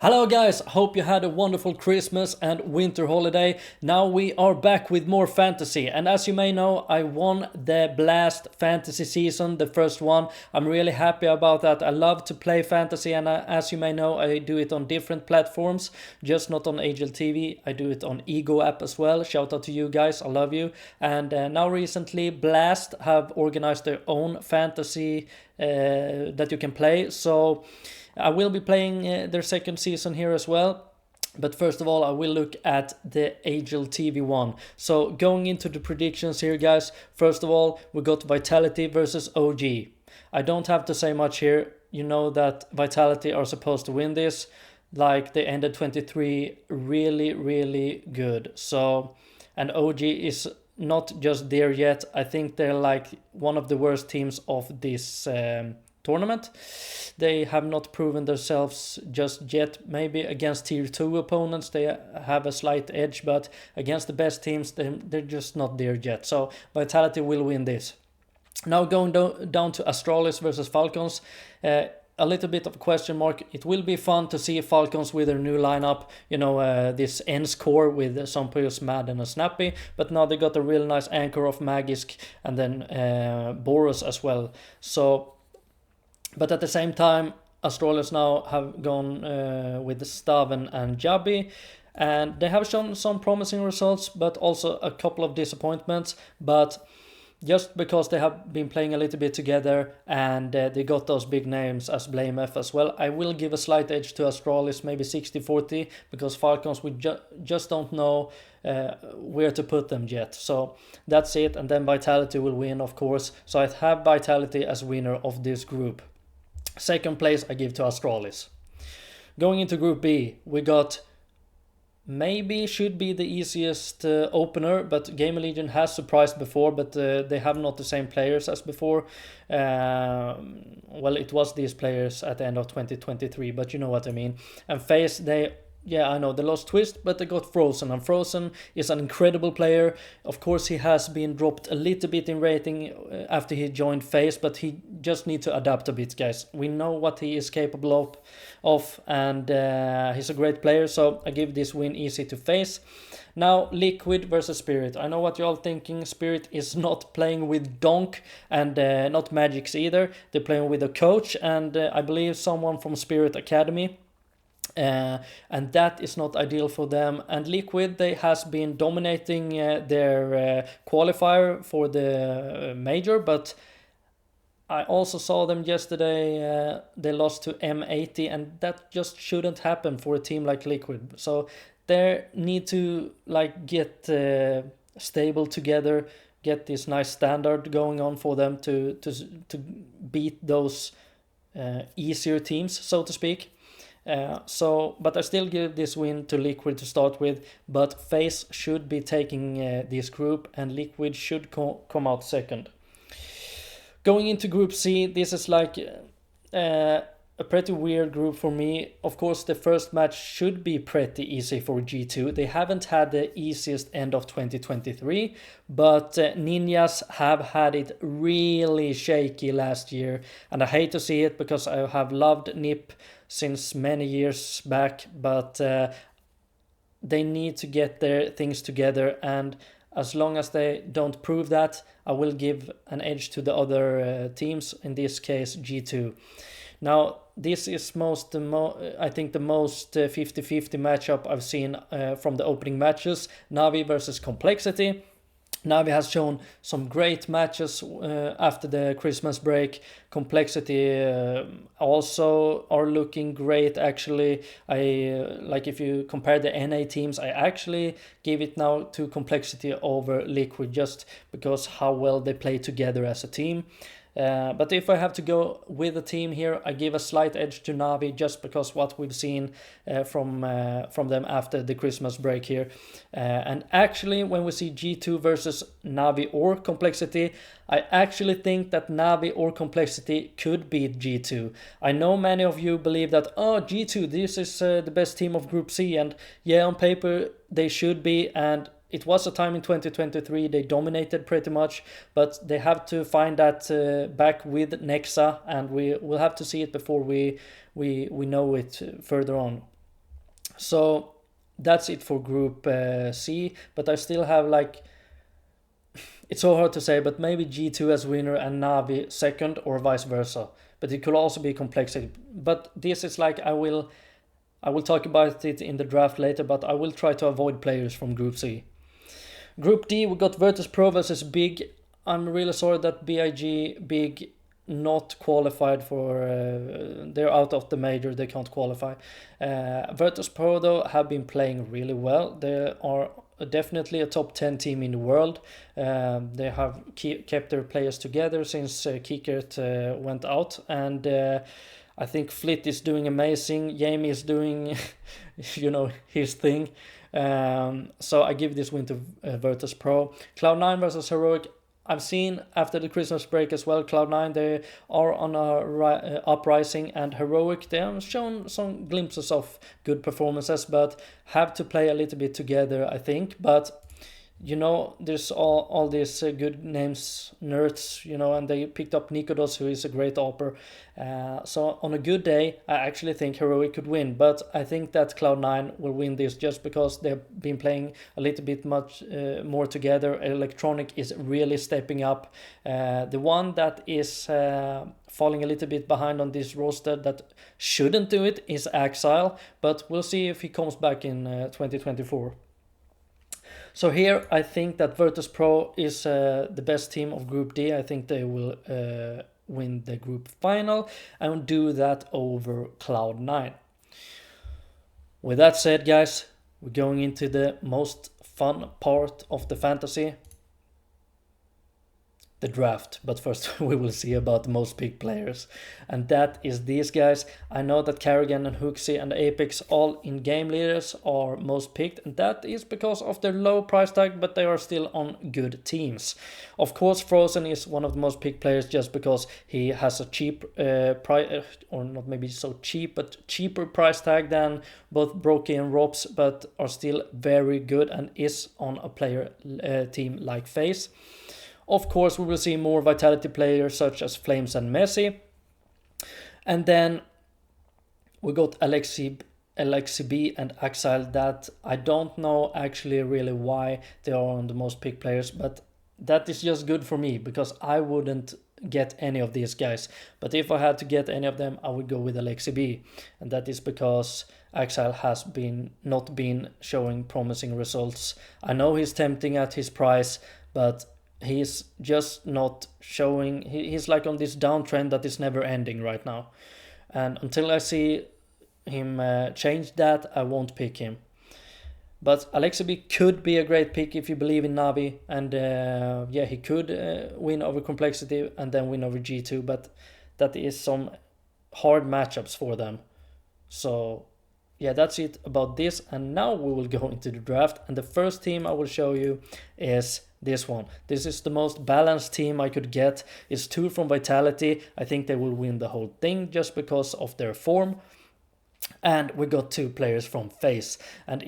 Hello guys, hope you had a wonderful Christmas and winter holiday. Now we are back with more fantasy, and as you may know, I won the Blast fantasy season, the first one. I'm really happy about that. I love to play fantasy, and as you may know, I do it on different platforms, just not on HLTV. I do it on Ego app as well. Shout out to you guys, I love you. And now recently Blast have organized their own fantasy that you can play, so I will be playing their second season here as well. But first of all, I will look at the HLTV one. So going into the predictions here, guys. First of all, we got Vitality versus OG. I don't have to say much here. You know that Vitality are supposed to win this. Like, they ended 23 really good. So, and OG is not just there yet. I think they're like one of the worst teams of this tournament. They have not proven themselves just yet. Maybe against tier 2 opponents they have a slight edge, but against the best teams they're just not there yet. So Vitality will win this. Now going down to Astralis versus Falcons. A little bit of a question mark. It will be fun to see Falcons with their new lineup. You know, this Ends core with some players Mad and a Snappy. But now they got a real nice anchor of Magisk and then Boros as well. So, but at the same time, Astralis now have gone with Staven and Jabi. And they have shown some promising results, but also a couple of disappointments. But just because they have been playing a little bit together and they got those big names as Blame F as well, I will give a slight edge to Astralis, maybe 60-40, because Falcons we just don't know where to put them yet. So that's it, and then Vitality will win, of course. So I have Vitality as winner of this group. Second place I give to Astralis. Going into Group B, we got maybe should be the easiest opener, but Gamer Legion has surprised before, but they have not the same players as before. Well, it was these players at the end of 2023, but you know what I mean. And FaZe, I know they lost Twist, but they got Frozen, and Frozen is an incredible player. Of course, he has been dropped a little bit in rating after he joined FaZe, but he just needs to adapt a bit, guys. We know what he is capable of, and he's a great player, so I give this win easy to FaZe. Now, Liquid versus Spirit. I know what you're all thinking. Spirit is not playing with Donk and not Magix either. They're playing with a coach, and I believe someone from Spirit Academy. And that is not ideal for them. And Liquid, they has been dominating their qualifier for the major, but I also saw them yesterday. They lost to M80, and that just shouldn't happen for a team like Liquid. So they need to like get stable together, get this nice standard going on for them to beat those easier teams, so to speak. But I still give this win to Liquid to start with, but FaZe should be taking this group, and Liquid should come out second. Going into Group C, this is like a pretty weird group for me. Of course, the first match should be pretty easy for G2. They haven't had the easiest end of 2023, but Ninjas have had it really shaky last year, and I hate to see it because I have loved NiP since many years back, but they need to get their things together, and as long as they don't prove that, I will give an edge to the other teams, in this case G2. Now, this is I think the most 50-50 matchup I've seen from the opening matches. Na'Vi versus Complexity. Na'Vi has shown some great matches after the Christmas break. Complexity also are looking great, actually. Like if you compare the NA teams, I actually give it now to Complexity over Liquid, just because how well they play together as a team. But if I have to go with a team here, I give a slight edge to Na'Vi, just because what we've seen from them after the Christmas break here. And actually, when we see G2 versus Na'Vi or Complexity, I actually think that Na'Vi or Complexity could beat G2. I know many of you believe that, G2, this is the best team of Group C, and yeah, on paper they should be, and it was a time in 2023 they dominated pretty much, but they have to find that back with Nexa, and we will have to see it before we know it further on. So that's it for Group C, but I still have like, it's so hard to say, but maybe G2 as winner and Navi second, or vice versa. But it could also be complexity. But this is like, I will talk about it in the draft later, but I will try to avoid players from Group C. Group D, we got Virtus Pro versus Big. I'm really sorry that Big not qualified for, they're out of the major, they can't qualify. Virtus Pro though have been playing really well. They are definitely a top 10 team in the world. They have kept their players together since Kickert went out, and I think Flit is doing amazing. Jamie is doing his thing. So I give this win to Virtus Pro. Cloud9 versus Heroic. I've seen after the Christmas break as well, Cloud9, they are on a uprising, and Heroic, they have shown some glimpses of good performances, but have to play a little bit together, I think. But there's all these good names, nerds, and they picked up Nikodos, who is a great AWPer. So on a good day, I actually think Heroic could win, but I think that Cloud9 will win this just because they've been playing a little bit much more together. Electronic is really stepping up. The one that is falling a little bit behind on this roster that shouldn't do it is Exile, but we'll see if he comes back in 2024. So here I think that Virtus Pro is the best team of Group D. I think they will win the group final and do that over Cloud9. With that said, guys, we're going into the most fun part of the fantasy, the draft. But first we will see about the most picked players, and that is these guys. I know that Karrigan and Hooksy and Apex, all in game leaders, are most picked, and that is because of their low price tag, but they are still on good teams. Of course, Frozen is one of the most picked players just because he has a cheap price, or not maybe so cheap, but cheaper price tag than both Brokey and Robs, but are still very good and is on a player team like FaZe. Of course, we will see more Vitality players such as Flames and Messi. And then we got Aleksib and Exile, that I don't know actually really why they are on the most picked players, but that is just good for me because I wouldn't get any of these guys. But if I had to get any of them, I would go with Aleksib, and that is because Exile has not been showing promising results. I know he's tempting at his price, but he's just not showing. He's like on this downtrend that is never ending right now, and until I see him change that, I won't pick him. But Aleksib could be a great pick if you believe in Navi, and he could win over Complexity and then win over G2, but that is some hard matchups for them. So yeah, that's it about this, and now we will go into the draft, and the first team I will show you is this one. This is the most balanced team I could get. It's 2 from Vitality. I think they will win the whole thing just because of their form. And we got 2 players from FaZe. And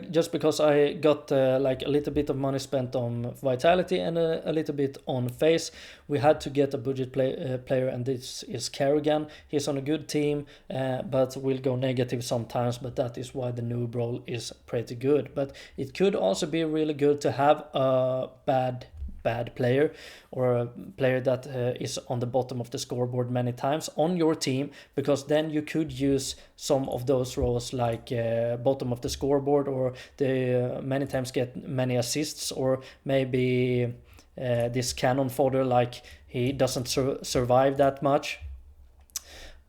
just because I got like a little bit of money spent on Vitality and a little bit on FaZe, we had to get a budget player, and this is Karrigan. He's on a good team, but will go negative sometimes, but that is why the noob role is pretty good. But it could also be really good to have a bad player, or a player that is on the bottom of the scoreboard many times on your team, because then you could use some of those roles like bottom of the scoreboard, or the many times get many assists, or maybe this cannon fodder, like he doesn't survive that much.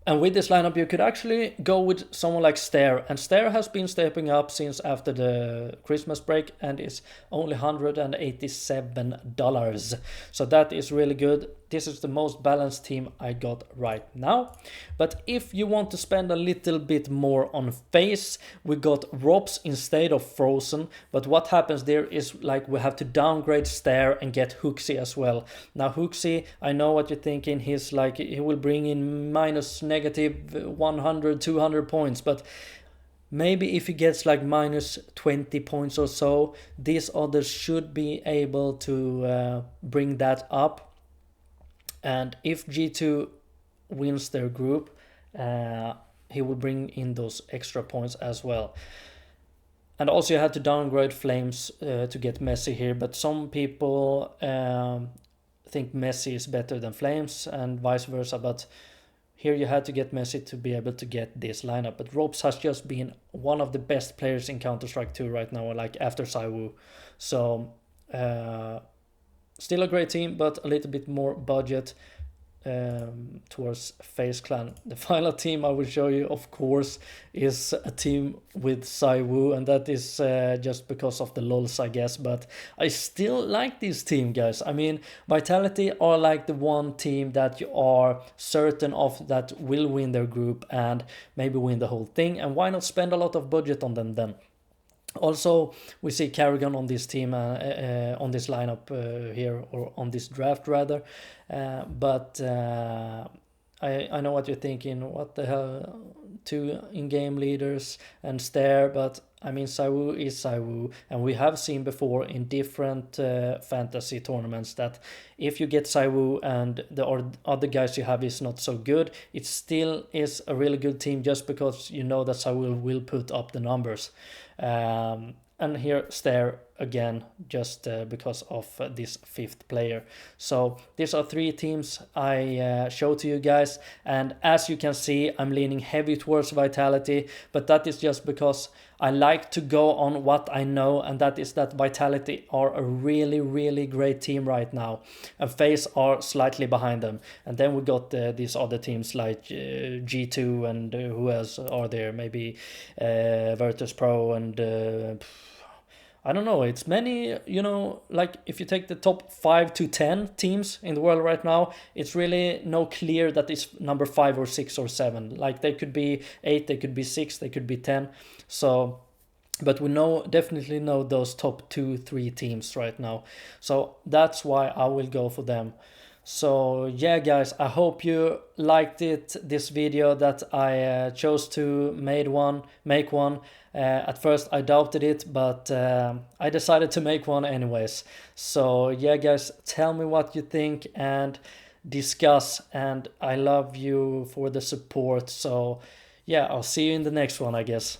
And with this lineup, you could actually go with someone like Staehr. And Staehr has been stepping up since after the Christmas break and is only $187. So that is really good. This is the most balanced team I got right now. But if you want to spend a little bit more on FaZe, we got Robs instead of Frozen. But what happens there is like we have to downgrade Staehr and get Hooksy as well. Now Hooksy, I know what you're thinking. He's like, he will bring in negative 100, 200 points. But maybe if he gets like minus 20 points or so, these others should be able to bring that up. And if G2 wins their group, he will bring in those extra points as well. And also you had to downgrade Flames to get Messi here, but some people think Messi is better than Flames and vice versa, but here you had to get Messi to be able to get this lineup. But Robs has just been one of the best players in Counter-Strike 2 right now, like after Saiwu. So still a great team, but a little bit more budget towards FaZe Clan. The final team I will show you, of course, is a team with Saiwu, and that is just because of the lols, I guess, but I still like this team, guys. I mean, Vitality are like the one team that you are certain of that will win their group and maybe win the whole thing, and why not spend a lot of budget on them then? Also, we see Carrigan on this team, on this lineup here, or on this draft rather. But I know what you're thinking. What the hell? 2 in-game leaders and Staehr, but I mean Saiwu is Saiwu, and we have seen before in different fantasy tournaments that if you get Saiwu and the other guys you have is not so good, it still is a really good team just because you know that Saiwu will put up the numbers. And here Staehr again, just because of this 5th player. So these are 3 teams I show to you guys, and as you can see, I'm leaning heavy towards Vitality, but that is just because I like to go on what I know, and that is that Vitality are a really great team right now, and FaZe are slightly behind them. And then we got these other teams like G2 and who else are there, maybe Virtus Pro and I don't know, it's many, you know, like if you take the top 5 to 10 teams in the world right now, it's really no clear that it's number 5 or 6 or 7. Like they could be 8, they could be 6, they could be 10. So, but we definitely know those top 2-3 teams right now. So that's why I will go for them. So yeah, guys, I hope you liked it, this video that I chose to make one. At first I doubted it, but I decided to make one anyways. So yeah, guys, tell me what you think and discuss, and I love you for the support. So yeah, I'll see you in the next one, I guess.